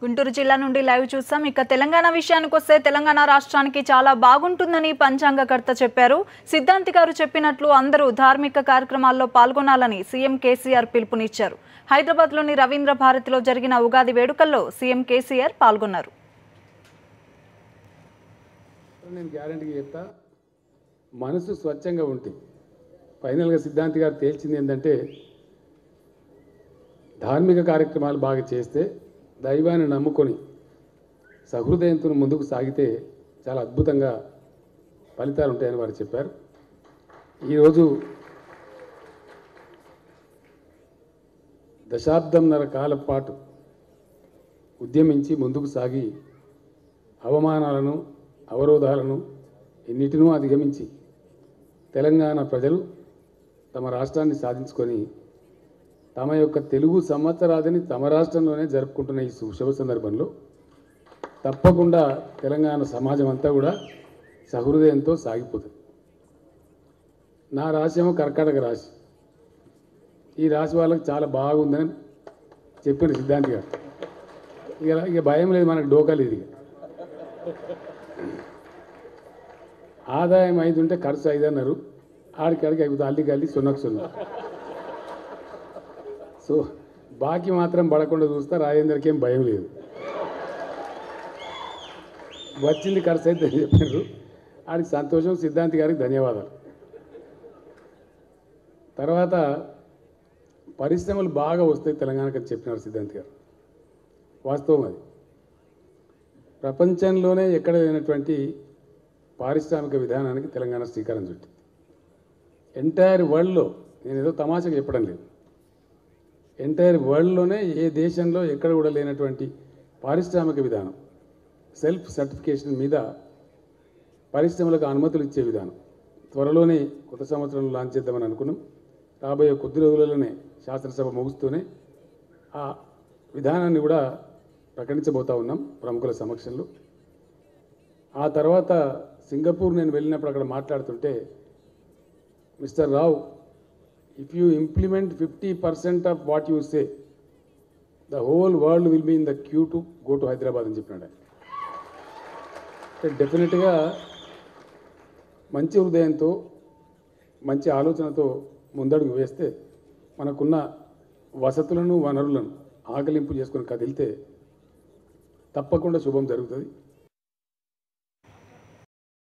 గుంటూరు జిల్లా నుండి లైవ్ చూసాం. ఇక తెలంగాణ విషయానికి వస్తే తెలంగాణ రాష్ట్రానికి చాలా బాగుంటుందని పంచాంగకర్త చెప్పారు. సిద్ధాంతి గారు చెప్పినట్లు అందరూ ధార్మిక కార్యక్రమాల్లో పాల్గొనాలని సీఎం కేసీఆర్ పిలుపునిచ్చారు. హైదరాబాద్లోని రవీంద్ర భారతిలో జరిగిన ఉగాది వేడుకల్లో సీఎం కేసీఆర్ పాల్గొన్నారు. నేను గ్యారెంటీ చెప్తా, మనసు స్వచ్ఛంగా ఉంటుంది. ఫైనల్గా సిద్ధాంతి గారు తేల్చింది ఏంటంటే, ధార్మిక కార్యక్రమాలు బాగా చేస్తే, దైవాన్ని నమ్ముకొని సహృదయంతో ముందుకు సాగితే చాలా అద్భుతంగా ఫలితాలు ఉంటాయని వారు చెప్పారు. ఈరోజు దశాబ్దంన్నర కాలం పాటు ఉద్యమించి ముందుకు సాగి అవమానాలను, అవరోధాలను ఎన్నిటినూ అధిగమించి తెలంగాణ ప్రజలు తమ రాష్ట్రాన్ని సాధించుకొని తమ యొక్క తెలుగు సంవత్సరాదిని తమ రాష్ట్రంలోనే జరుపుకుంటున్న ఈ శుభ సందర్భంలో తప్పకుండా తెలంగాణ సమాజం అంతా కూడా సహృదయంతో సాగిపోతుంది. నా రాశి ఏమో కర్కాటక రాశి. ఈ రాశి వాళ్ళకి చాలా బాగుందని చెప్పిన సిద్ధాంతి గారు. ఇక భయం లేదు, మనకు డోకా లేదు. ఆదాయం 5 ఉంటే ఖర్చు 5 అన్నారు. ఆడికాడికి అయిపోతుంది, అల్లికి అల్లి సున్నకు సున్నా. సో బాకీ మాత్రం పడకుండా చూస్తా. రాజేందర్కి ఏం భయం లేదు, వచ్చింది ఖర్చు అయితే చెప్పారు. ఆడికి సంతోషం. సిద్ధాంతి గారికి ధన్యవాదాలు. తర్వాత పరిశ్రమలు బాగా వస్తాయి తెలంగాణకు అని చెప్పినారు సిద్ధాంతి గారు. వాస్తవం అది. ప్రపంచంలోనే ఎక్కడ లేనటువంటి పారిశ్రామిక విధానానికి తెలంగాణ శ్రీకారం చుట్టింది. ఎంటైర్ వరల్డ్లో, నేను ఏదో తమాషగా చెప్పడం లేదు, ఎంటైర్ వరల్డ్లోనే ఏ దేశంలో ఎక్కడ కూడా లేనటువంటి పారిశ్రామిక విధానం, సెల్ఫ్ సర్టిఫికేషన్ మీద పరిశ్రమలకు అనుమతులు ఇచ్చే విధానం త్వరలోనే కొత్త సంవత్సరంలో లాంచ్ చేద్దామని అనుకున్నాం. రాబోయే కొద్ది రోజులలోనే శాసనసభ ముగుస్తూనే ఆ విధానాన్ని కూడా ప్రకటించబోతా ఉన్నాం ప్రముఖుల సమక్షంలో. ఆ తర్వాత సింగపూర్ నేను వెళ్ళినప్పుడు అక్కడ మాట్లాడుతుంటే, mister Rao, if you implement 50% of what you say, the whole world will be in the queue to go to Hyderabad అని చెప్పినాడు. డెఫినెట్గా మంచి హృదయంతో, మంచి ఆలోచనతో ముందడుగు వేస్తే మనకున్న వసతులను, వనరులను ఆకలింపు చేసుకొని కదిలితే తప్పకుండా శుభం జరుగుతుంది.